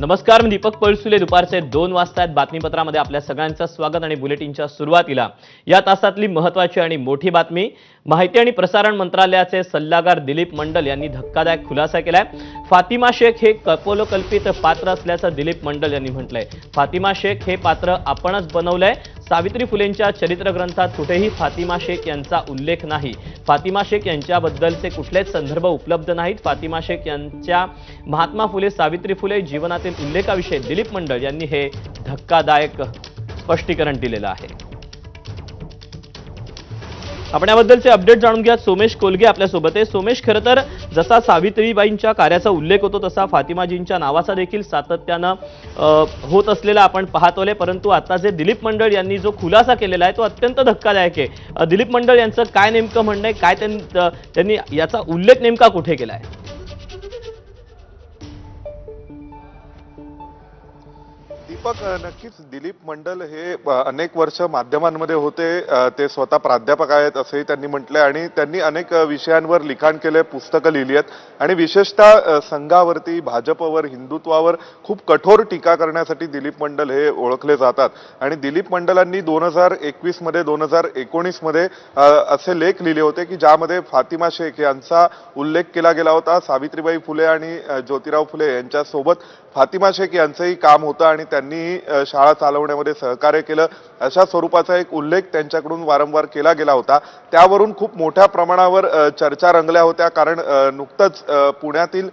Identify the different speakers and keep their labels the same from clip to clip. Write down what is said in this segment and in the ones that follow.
Speaker 1: नमस्कार, मी दीपक पळसुले. दुपारचे 2 वाजता बातमीपत्रामध्ये आपल्या सगळ्यांचं स्वागत. आणि बुलेटिनच्या सुरुवातीला या तासातली महत्त्वाची आणि मोठी बातमी. माहिती आणि प्रसारण मंत्रालयाचे सल्लागार दिलीप मंडल यांनी धक्कादायक खुलासा केलाय. फातिमा शेख हे कपोलकल्पित पात्र असल्याचं दिलीप मंडल यांनी म्हटलंय. फातिमा शेख हे पात्र आपणच बनवलंय. सावित्री फुलेंच्या चरित्र ग्रंथात कुठेही फातिमा शेख यांचा उल्लेख नाही. फातिमा शेख यांच्याबद्दलचे कुठलेच संदर्भ उपलब्ध नाहीत. फातिमा शेख यांच्या महात्मा फुले, सावित्री फुले जीवनातील उल्लेखाविषयी दिलीप मंडल यांनी हे धक्कादायक स्पष्टीकरण दिलेलं आहे. आपण याबद्दलचे अपडेट जाणून घ्या. सोमेश कोलगे आपल्यासोबत आहे. सोमेश, खरं तर जसा सावित्रीबाईंच्या कार्याचा उल्लेख होतो तसा फातिमाजींच्या नावाचा देखील सातत्यानं होत असलेला आपण पाहतोय. परंतु आता जे दिलीप मंडल यांनी जो खुलासा केलेला आहे तो अत्यंत धक्कादायक आहे. दिलीप मंडल यांचं काय नेमकं म्हणणं आहे, काय त्यांनी याचा उल्लेख नेमका कुठे केला आहे?
Speaker 2: दीपक, नक्कीच दिलीप मंडल हे अनेक वर्ष माध्यमांमध्ये होते. ते स्वतः प्राध्यापक आहेत असंही त्यांनी म्हटलंय आणि त्यांनी अनेक विषयांवर लिखाण केले, पुस्तकं लिहिली आहेत आणि विशेषतः संघावरती, भाजपवर, हिंदुत्वावर खूप कठोर टीका करण्यासाठी दिलीप मंडल हे ओळखले जातात. आणि दिलीप मंडलांनी 2021 मध्ये 2019 मध्ये असे लेख लिहिले होते की ज्यामध्ये फातिमा शेख यांचा उल्लेख केला गेला होता. सावित्रीबाई फुले आणि ज्योतिराव फुले यांच्यासोबत फातिमा शेख यांचंही काम होतं आणि त्यांनी शाळा चालवण्यामध्ये सहकार्य केलं, अशा स्वरूपाचा एक उल्लेख त्यांच्याकडून वारंवार केला गेला होता. त्यावरून खूप मोठ्या प्रमाणावर चर्चा रंगल्या होत्या. कारण नुकतंच पुण्यातील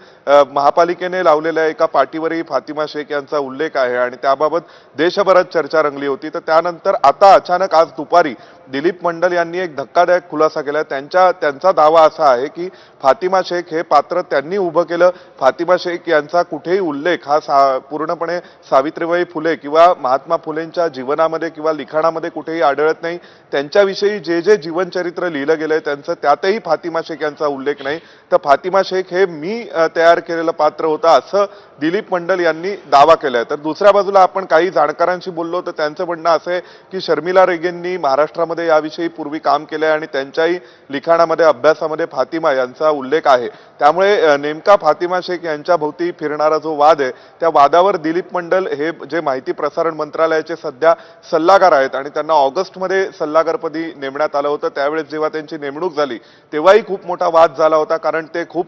Speaker 2: महापालिकेने लावलेल्या एका पाटीवरही फातिमा शेख यांचा उल्लेख आहे आणि त्याबाबत देशभरात चर्चा रंगली होती. तर त्यानंतर आता अचानक आज दुपारी दिलीप मंडल यांनी एक धक्कादायक खुलासा केला. त्यांचा दावा असा आहे की फातिमा शेख हे पात्र त्यांनी उभं केलं. फातिमा शेख यांचा कुठेही उल्लेख हा पूर्णपणे सावित्रीबाई फुले किंवा महात्मा फुलेंच्या जीवनामध्ये किंवा लिखाणामध्ये कुठेही आढळत नाही. त्यांच्याविषयी जे जे जीवनचरित्र लिहिलं गेलंय त्यांचं त्यातही फातिमा शेख यांचा उल्लेख नाही. तर फातिमा शेख हे मी तयार केलेलं पात्र होतं असं दिलीप मंडल यांनी दावा केलाय. तर दुसऱ्या बाजूला आपण काही जाणकारांशी बोललो तर त्यांचं म्हणणं असं आहे की शर्मिला रेगेंनी महाराष्ट्रामध्ये याविषयी पूर्वी काम केलंय आणि त्यांच्याही लिखाणामध्ये, अभ्यासामध्ये फातिमा यांचा उल्लेख आहे. त्यामुळे नेमका फातिमा शेख यांच्या भोवती फिरणारा जो वाद आहे त्या वादावर दिलीप मंडल हे जे माहिती प्रसारण मंत्रालयाचे सध्या सल्लागार आहेत आणि त्यांना ऑगस्टमध्ये सल्लागारपदी नेमण्यात आलं होतं. त्यावेळेस जेव्हा त्यांची नेमणूक झाली तेव्हाही खूप मोठा वाद झाला होता. कारण ते खूप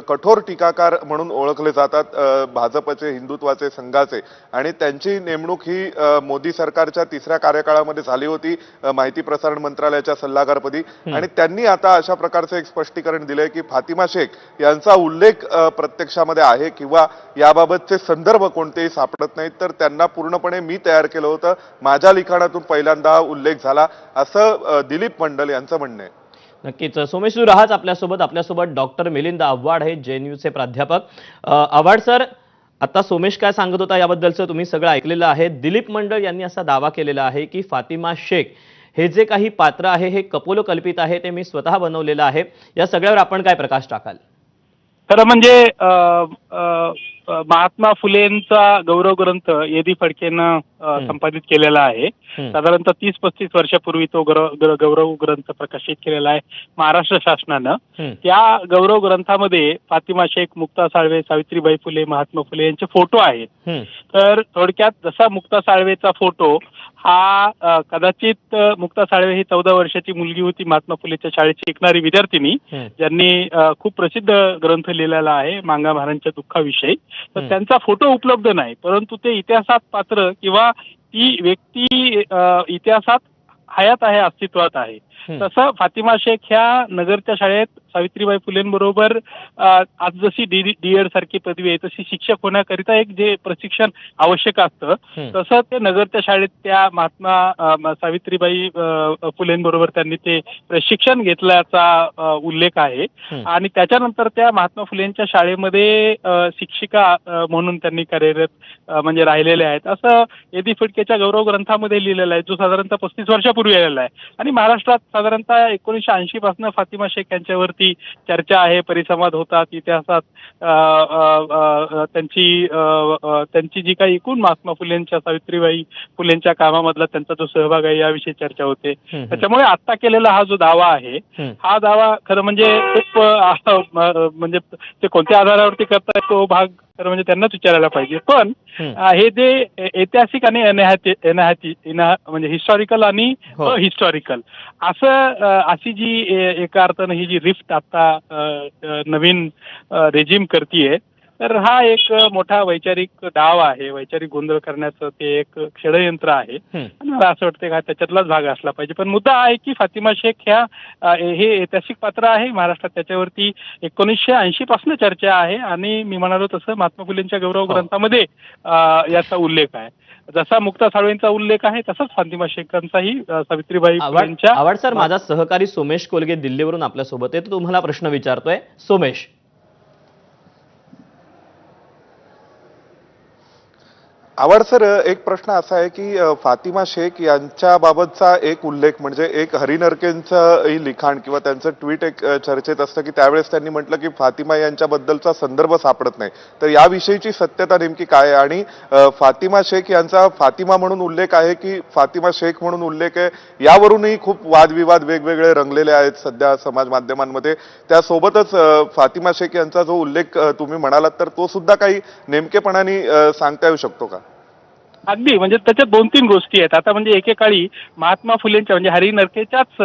Speaker 2: कठोर टीकाकार म्हणून ओळखले जातात भाजपचे, हिंदुत्वाचे, संघाचे. आणि त्यांची नेमणूक ही मोदी सरकारच्या 3ऱ्या कार्यकाळामध्ये झाली होती माहिती प्रसारण मंत्रालयाच्या सल्लागारपदी. आणि त्यांनी आता अशा प्रकारचं एक स्पष्टीकरण दिलंय की फातिमा शेख यांचा उल्लेख प्रत्यक्षामध्ये आहे किंवा याबाबतचे संदर्भ कोणतेही सापडत नाहीत. तर त्यांना पूर्णपणे मी तयार केलं होतं, माझ्या लिखाणातून पहिल्यांदा उल्लेख झाला असं दिलीप मंडल यांचं म्हणणं आहे.
Speaker 1: नक्कीच सोमेश, तू राहाच आपल्यासोबत डॉक्टर मिलिंद आव्हाड आहेत, JNUचे प्राध्यापक. आव्हाड सर, आता सोमेश काय सांगत होता याबद्दलचं तुम्ही सगळं ऐकलेलं आहे. दिलीप मंडल यांनी असा दावा केलेला आहे की फातिमा शेख हे जे काही पात्र आहे हे कपोलकल्पित आहे, ते मी स्वतः बनवलेलं आहे. या सगळ्यावर आपण काय प्रकाश टाकाल?
Speaker 3: खरं म्हणजे महात्मा फुलेंचा गौरव ग्रंथ ए.डी. फडकेनं संपादित केलेला आहे. साधारणतः 30-35 वर्षापूर्वी तो गौरव ग्रंथ प्रकाशित केलेला आहे महाराष्ट्र शासनानं. त्या गौरव ग्रंथामध्ये फातिमा शेख, मुक्ता साळवे, सावित्रीबाई फुले, महात्मा फुले यांचे फोटो आहेत. तर थोडक्यात जसा मुक्ता साळवेचा फोटो हा कदाचित मुक्ता साळवे ही 14 वर्षाची मुलगी होती, महात्मा फुलेच्या शाळेत शिकणारी विद्यार्थिनी, ज्यांनी खूप प्रसिद्ध ग्रंथ लिहिलेला आहे मांगा महाराजांच्या दुःखाविषयी. तर त्यांचा फोटो उपलब्ध नाही, परंतु ते इतिहासात पात्र किंवा ती व्यक्ती इतिहासात हयात आहे, अस्तित्वात आहे. तसं फातिमा शेख ह्या नगरच्या शाळेत सावित्रीबाई फुलेंबरोबर आज जशी डीएड सारखी पदवी आहे तशी शिक्षक होण्याकरिता एक जे प्रशिक्षण आवश्यक असतं तसं ते नगरच्या शाळेत त्या महात्मा सावित्रीबाई फुलेंबरोबर त्यांनी ते प्रशिक्षण घेतल्याचा उल्लेख आहे. आणि त्याच्यानंतर त्या महात्मा फुलेंच्या शाळेमध्ये शिक्षिका म्हणून त्यांनी कार्यरत म्हणजे राहिलेले आहेत असं ए.डी. फडकेच्या गौरव ग्रंथामध्ये लिहिलेलं आहे, जो साधारणतः 35 वर्षापूर्वी आलेला आहे. आणि महाराष्ट्रात साधारणतः 1980 पासून फातिमा शेख यांच्यावरती चर्चा आहे, परिसंवाद होतात. इतिहासात त्यांची जी काही एकूण महात्मा फुलेंच्या, सावित्रीबाई फुलेंच्या कामामधला त्यांचा जो सहभाग आहे याविषयी चर्चा होते. त्याच्यामुळे आता केलेला हा जो दावा आहे हा दावा खरं म्हणजे खूप म्हणजे ते कोणत्या आधारावरती करतायत तो भाग तर म्हणजे त्यांनाच विचारायला पाहिजे. पण हे जे ऐतिहासिक आणि म्हणजे हिस्टॉरिकल आणि
Speaker 1: हो.
Speaker 3: हिस्टॉरिकल अशी जी एका अर्थानं ही जी रिफ्ट आता नवीन रेजिम करतीये, तर हा एक मोठा वैचारिक डाव आहे. वैचारिक गोंधळ करण्याचं ते एक षडयंत्र आहे आणि मला असं वाटतं का त्याच्यातलाच भाग असला पाहिजे. पण मुद्दा आहे की फातिमा शेख हे ऐतिहासिक पात्र आहे महाराष्ट्रात. त्याच्यावरती 1980 पासून चर्चा आहे आणि मी म्हणालो तसं महात्मा फुलेंच्या गौरव ग्रंथामध्ये याचा उल्लेख आहे. जसा मुक्ता साळवेंचा उल्लेख आहे तसाच फातिमा शेखांचाही सावित्रीबाई फुलेंच्या.
Speaker 1: आवड सर, माझा सहकारी सोमेश कोलगे दिल्लीवरून आपल्या सोबत आहे, तो तुम्हाला प्रश्न विचारतोय. सोमेश.
Speaker 2: आवड सर, एक प्रश्न असा आहे की फातिमा शेख यांच्याबाबतचा एक उल्लेख म्हणजे एक हरिनरकेंचं लिखाण किंवा त्यांचं ट्विट एक चर्चेत असतं की त्यावेळेस त्यांनी म्हटलं की फातिमा यांच्याबद्दलचा संदर्भ सापडत नाही. तर याविषयीची सत्यता नेमकी काय आहे आणि फातिमा शेख यांचा फातिमा म्हणून उल्लेख आहे की फातिमा शेख म्हणून उल्लेख आहे, यावरूनही खूप वादविवाद वेगवेगळे रंगलेले आहेत सध्या समाज माध्यमांमध्ये. त्यासोबतच फातिमा शेख यांचा जो उल्लेख तुम्ही म्हणालात तर तो सुद्धा काही नेमकेपणाने सांगता येऊ शकतो का?
Speaker 3: अगदी, म्हणजे त्याच्यात 2-3 गोष्टी आहेत. आता म्हणजे एकेकाळी महात्मा फुलेंच्या म्हणजे हरी नरकेच्याच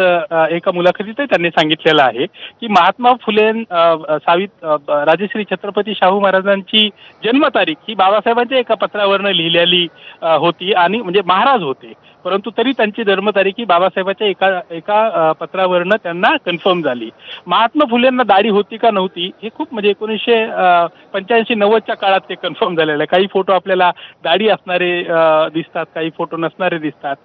Speaker 3: एका मुलाखतीत त्यांनी सांगितलेलं आहे की महात्मा फुले राजश्री छत्रपती शाहू महाराजांची जन्मतारीख ही बाबासाहेबांच्या एका पत्रावरनं लिहिलेली होती आणि म्हणजे महाराज होते, परंतु तरी त्यांची जन्मतारीख ही बाबासाहेबांच्या एका पत्रावरनं त्यांना कन्फर्म झाली. महात्मा फुलेंना दाढी होती का नव्हती हे खूप म्हणजे 1985-90च्या काळात ते कन्फर्म झालेलं आहे. काही फोटो आपल्याला दाढी असणारे दिसतात, काही फोटो नसणारे दिसतात.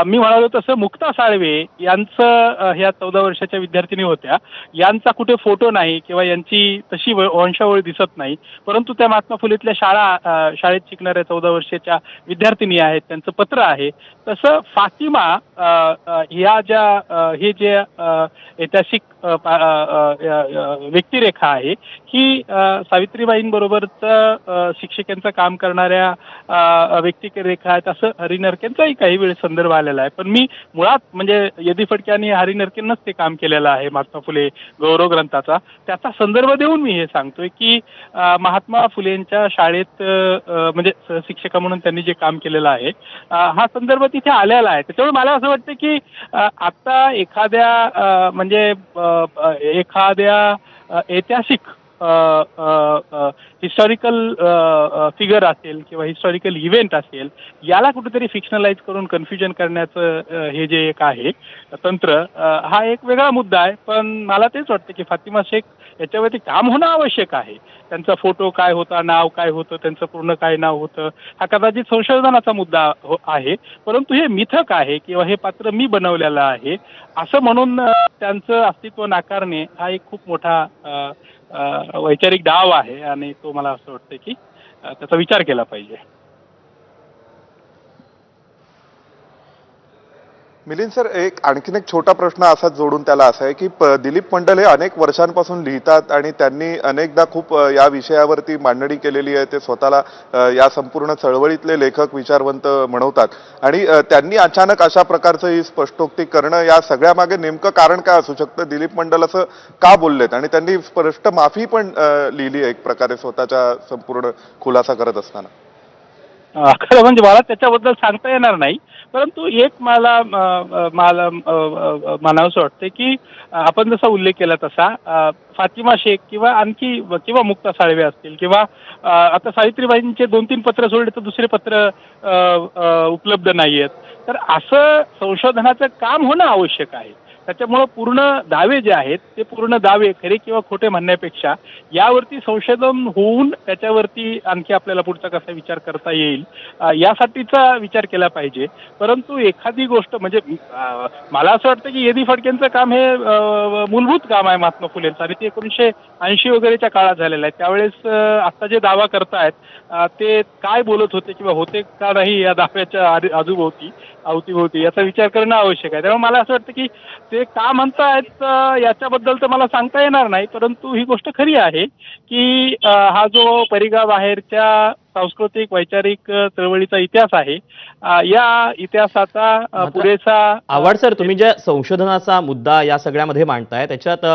Speaker 3: मी म्हणालो तसं मुक्ता साळवे यांचं ह्या 14 वर्षाच्या विद्यार्थिनी होत्या, यांचा कुठे फोटो नाही किंवा यांची तशी वंशावळ दिसत नाही, परंतु त्या महात्मा फुलेतल्या शाळेत शिकणाऱ्या 14 वर्षाच्या विद्यार्थिनी आहेत, त्यांचं पत्र आहे. तसं फातिमा ह्या हे जे ऐतिहासिक व्यक्तिरेखा आहे ही सावित्रीबाईंबरोबरच शिक्षकांचं काम करणाऱ्या व्यक्तिरेखा आहेत असं हरिनरकेंचाही काही वेळेस संदर्भ आलेला आहे. पण मी मुळात म्हणजे यदी फडके आणि हरिनरकेंनाच ते काम केलेलं आहे महात्मा फुले गौरव ग्रंथाचा. त्याचा संदर्भ देऊन मी हे सांगतोय की महात्मा फुलेंच्या शाळेत म्हणजे शिक्षका म्हणून त्यांनी जे काम केलेलं आहे हा संदर्भ तिथे आलेला आहे. त्याच्यामुळे मला असं वाटतं की आता एखाद्या म्हणजे एखाद्या ऐतिहासिक हिस्टॉरिकल फिगर असेल किंवा हिस्टॉरिकल इव्हेंट असेल याला कुठेतरी फिक्शनलाइज करून कन्फ्युजन करण्याचं हे जे एक आहे तंत्र हा एक वेगळा मुद्दा आहे. पण मला तेच वाटतं की फातिमा शेख याच्यावरती काम होणं आवश्यक आहे. त्यांचा फोटो काय होता, नाव काय होतं, त्यांचं पूर्ण काय नाव होतं हा कदाचित संशोधनाचा मुद्दा आहे, परंतु हे मिथक आहे किंवा हे पात्र मी बनवलेलं आहे असं म्हणून त्यांचं अस्तित्व नाकारणे हा एक खूप मोठा वैचारिक डाव आहे आणि तो मला असं वाटतं की त्याचा विचार केला पाहिजे.
Speaker 2: मिलिंद सर, आणखीन एक छोटा प्रश्न असाच जोडून त्याला असा आहे की दिलीप मंडल हे अनेक वर्षांपासून लिहितात आणि त्यांनी अनेकदा खूप या विषयावरती मांडणी केलेली आहे. ते स्वतःला या संपूर्ण चळवळीतले लेखक विचारवंत म्हणवतात आणि त्यांनी अचानक अशा प्रकारचं ही स्पष्टोक्ती करणं या सगळ्यामागे नेमकं कारण काय असू शकतं? दिलीप मंडल असं का बोललेत आणि त्यांनी स्पष्ट माफी पण लिहिली आहे एक प्रकारे स्वतःच्या संपूर्ण खुलासा करत असताना.
Speaker 3: खरं म्हणजे मला त्याच्याबद्दल सांगता येणार नाही, परंतु एक मला म्हणावंसं वाटतं की आपण जसा उल्लेख केला तसा फातिमा शेख किंवा मुक्ता साळवे असतील किंवा आता सावित्रीबाईंचे 2-3 पत्र सोडले तर दुसरे पत्र उपलब्ध नाही आहेत, तर असं संशोधनाचं काम होणं आवश्यक आहे. त्याच्यामुळं पूर्ण दावे जे आहेत ते पूर्ण दावे खरे किंवा खोटे म्हणण्यापेक्षा यावरती संशोधन होऊन त्याच्यावरती आणखी आपल्याला पुढचा कसा विचार करता येईल यासाठीचा विचार केला पाहिजे. परंतु एखादी गोष्ट म्हणजे मला असं वाटतं की यदी फडकेंचं काम हे मूलभूत काम आहे महात्मा फुलेंचं आणि ते 1980 वगैरेच्या काळात झालेलं आहे. त्यावेळेस आता जे दावा करतायत ते काय बोलत होते किंवा होते का नाही या दाव्याच्या अवतीभोवती याचा विचार करणं आवश्यक आहे. त्यामुळे मला असं वाटतं की ते का म्हणतायत याच्याबद्दल तर मला सांगता येणार नाही, परंतु ही गोष्ट खरी आहे की हा जो परिघाबाहेरच्या सांस्कृतिक वैचारिक चळवळीचा इतिहास आहे. या इतिहासाचा पुरेसा
Speaker 1: आव्हाड सर, तुम्ही ज्या संशोधनाचा मुद्दा या सगळ्यामध्ये मांडताय त्याच्यात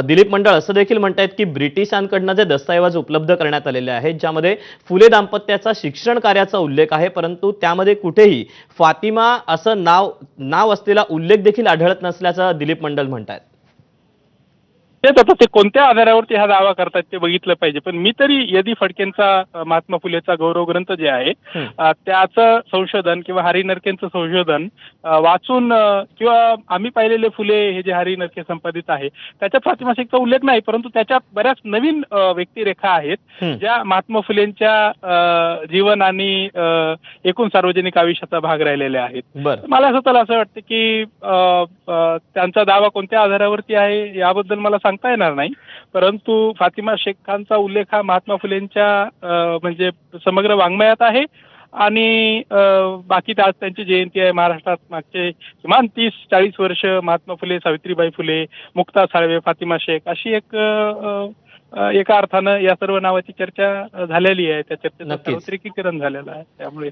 Speaker 1: दिलीप मंडळ असं देखील म्हणतायत की ब्रिटिशांकडनं जे दस्तऐवज उपलब्ध करण्यात आलेले आहेत ज्यामध्ये फुले दाम्पत्याचा शिक्षण कार्याचा उल्लेख आहे, परंतु त्यामध्ये कुठेही फातिमा असं नाव असलेला उल्लेख देखील आढळत नसल्याचं दिलीप मंडळ म्हणतायत.
Speaker 3: तेच आता ते कोणत्या आधारावरती हा दावा करतात ते बघितलं पाहिजे. पण मी तरी यदी फडकेंचा महात्मा फुलेचा गौरव ग्रंथ जे आहे त्याचं संशोधन किंवा हरी नरकेंचं संशोधन वाचून किंवा आम्ही पाहिलेले फुले हे जे हरी नरके संपादित आहे त्याच्यात फातिमा शेखचा उल्लेख नाही, परंतु त्याच्यात बऱ्याच नवीन व्यक्तिरेखा आहेत ज्या महात्मा फुलेंच्या जीवन आणि एकूण सार्वजनिक आयुष्याचा भाग राहिलेल्या आहेत. मला स्वतःला असं वाटतं की त्यांचा दावा कोणत्या आधारावरती आहे याबद्दल मला सांगता येणार नाही, परंतु फातिमा शेखांचा उल्लेख हा महात्मा फुलेंच्या म्हणजे समग्र वाङ्मयात आहे. आणि बाकी आज त्यांची जयंती आहे. महाराष्ट्रात मागचे किमान 30-40 वर्ष महात्मा फुले, सावित्रीबाई फुले, मुक्ता साळवे, फातिमा शेख अशी एका अर्थानं या सर्व नावाची चर्चा झालेली आहे. त्या चर्चेचं सार्वत्रिकीकरण झालेलं आहे. त्यामुळे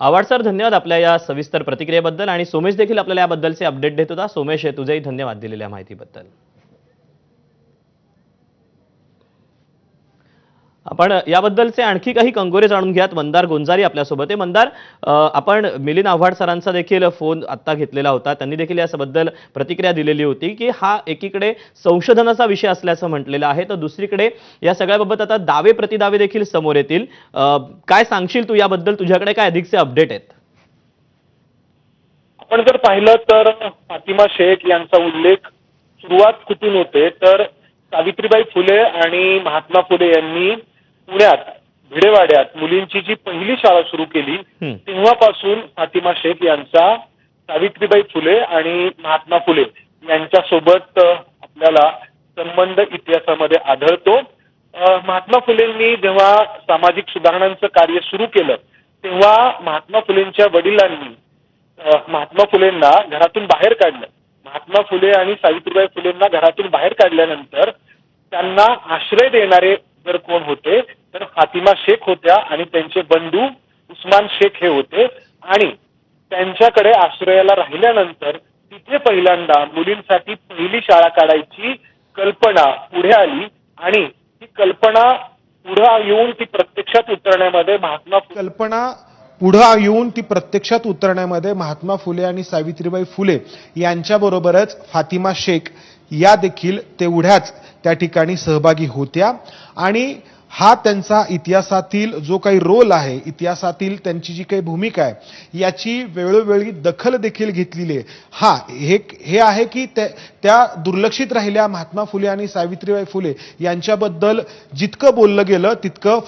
Speaker 1: आव्हाड सर, धन्यवाद आपल्या या सविस्तर प्रतिक्रियेबद्दल. आणि सोमेश देखील आपल्याला याबद्दलचे अपडेट देत होता. सोमेश, तुझेही धन्यवाद दिलेल्या माहितीबद्दल. आपण याबद्दलचे आणखी काही कंगोरे जाणून घ्यात. मंदार गोंजारी आपल्यासोबत आहे. मंदार, आपण मिलिंद आव्हाड सरांचा देखील फोन आता घेतलेला होता. त्यांनी देखील याबद्दल प्रतिक्रिया दिलेली होती की हा एकीकडे संशोधनाचा विषय असल्याचं म्हटलेलं आहे, तर दुसरीकडे या सगळ्याबाबत आता दावे प्रतिदावे देखील समोर येतील. काय सांगशील तू याबद्दल? तुझ्याकडे काय अधिकचे अपडेट आहेत?
Speaker 4: आपण जर पाहिलं तर फातिमा शेख यांचा उल्लेख सुरुवात कुठून होते तर सावित्रीबाई फुले आणि महात्मा फुले यांनी पुण्यात भिडेवाड्यात मुलींची जी पहिली शाळा सुरू केली तेव्हापासून फातिमा शेख यांचा सावित्रीबाई फुले आणि महात्मा फुले यांच्यासोबत आपल्याला संबंध इतिहासामध्ये आढळतो. महात्मा फुलेंनी जेव्हा सामाजिक सुधारणांचं कार्य सुरू केलं तेव्हा महात्मा फुलेंच्या वडिलांनी महात्मा फुलेंना घरातून बाहेर काढलं. महात्मा फुले आणि सावित्रीबाई फुलेंना घरातून बाहेर काढल्यानंतर त्यांना आश्रय देणारे जर कोण होते तर फातिमा शेख होत्या आणि त्यांचे बंधू उस्मान शेख हे होते. आणि त्यांच्याकडे आश्रयाला राहिल्यानंतर तिथे पहिल्यांदा मुलींसाठी पहिली शाळा काढायची कल्पना पुढे आली आणि ती कल्पना पुढे येऊन ती प्रत्यक्षात उतरण्यामध्ये महात्मा फुले आणि सावित्रीबाई फुले यांच्याबरोबरच फातिमा शेख या देखील तेवढ्याच त्या ठिकाणी सहभागी होत्या. आणि हा त्यांचा इतिहासातील जो काही रोल आहे, इतिहासातील त्यांची जी काही भूमिका आहे याची वेळोवेळी दखल देखील घेतलेली आहे. हे आहे की त्या दुर्लक्षित राहिल्या महात्मा फुले आणि सावित्रीबाई फुले यांच्याबद्दल जितकं बोललं गेलं तितकं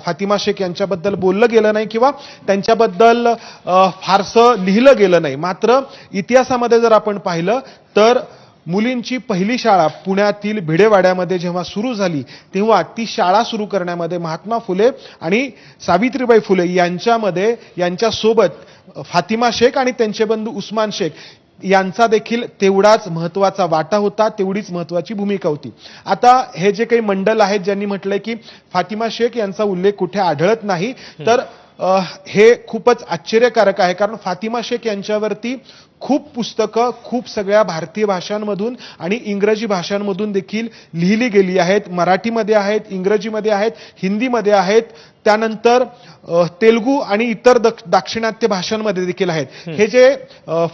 Speaker 4: फातिमा शेख यांच्याबद्दल बोललं गेलं नाही किंवा त्यांच्याबद्दल फारसं लिहिलं गेलं नाही. मात्र इतिहासामध्ये जर आपण पाहिलं तर मुलींची पहिली शाळा पुण्यातील भिडेवाड्यामध्ये जेव्हा सुरू झाली तेव्हा ती शाळा सुरू करण्यामध्ये महात्मा फुले आणि सावित्रीबाई फुले यांच्यासोबत फातिमा शेख आणि त्यांचे बंधू उस्मान शेख यांचा देखील तेवढाच महत्वाचा वाटा होता, तेवढीच महत्वाची भूमिका होती. आता हे जे काही मंडळ आहेत ज्यांनी म्हटलंय की फातिमा शेख यांचा उल्लेख कुठे आढळत नाही, तर हे खूपच आश्चर्यकारक आहे. कारण फातिमा शेख यांच्यावरती खूप पुस्तकं खूप सगळ्या भारतीय भाषांमधून आणि इंग्रजी भाषांमधून देखील लिहिली गेली आहेत. मराठीमध्ये आहेत, इंग्रजीमध्ये आहेत, हिंदीमध्ये आहेत, त्यानंतर तेलुगू आणि इतर दाक्षिणात्य भाषांमध्ये देखील आहेत. हे जे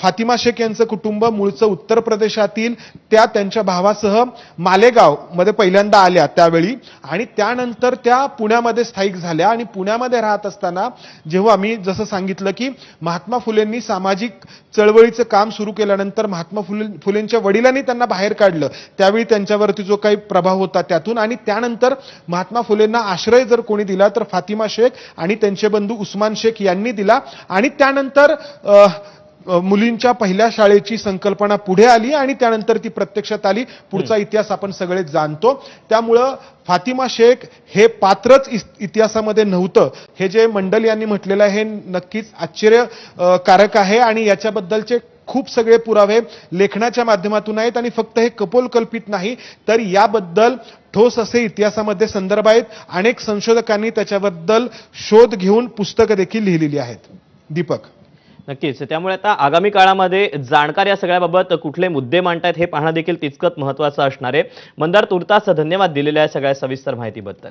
Speaker 4: फातिमा शेख यांचं कुटुंब मूळचं उत्तर प्रदेशातील त्यांच्या भावासह मालेगाव मध्ये पहिल्यांदा आल्या त्यावेळी आणि त्यानंतर त्या पुण्यामध्ये स्थायिक झाल्या. आणि पुण्यामध्ये राहत असताना जेव्हा मी जसं सांगितलं की महात्मा फुलेंनी सामाजिक चळवळीचं काम सुरू केल्यानंतर महात्मा फुलेंच्या वडिलांनी त्यांना बाहेर काढलं, त्यावेळी त्यांच्यावरती जो काही प्रभाव होता त्यातून आणि त्यानंतर महात्मा फुलेंना आश्रय जर कोणी दिला तर फातिमा शेख आणि त्यांचे बंधू उस्मान शेख यांनी दिला. आणि त्यानंतर मुलींच्या पहिल्या शाळेची संकल्पना पुढे आली आणि त्यानंतर ती प्रत्यक्षात आली. पुढचा इतिहास आपण सगळे जाणतो. त्यामुळं फातिमा शेख हे पात्रच इतिहासामध्ये नव्हतं हे जे मंडल यांनी म्हटलेलं आहे हे नक्कीच आश्चर्यकारक आहे आणि याच्याबद्दलचे खूप सगळे पुरावे लेखनाच्या माध्यमातून आहेत आणि फक्त हे कपोलकल्पित नाही तर याबद्दल ठोस असे इतिहासामध्ये संदर्भ आहेत. अनेक संशोधकांनी त्याच्याबद्दल शोध घेऊन पुस्तकं देखील लिहिलेली आहेत. दीपक.
Speaker 1: नक्कीच. त्यामुळे आता आगामी काळामध्ये जाणकार या सगळ्याबाबत कुठले मुद्दे मांडतायत हे पाहणं देखील तितकंच महत्त्वाचं असणार आहे. मंदार, तुर्तास धन्यवाद दिलेल्या सगळ्या सविस्तर माहितीबद्दल.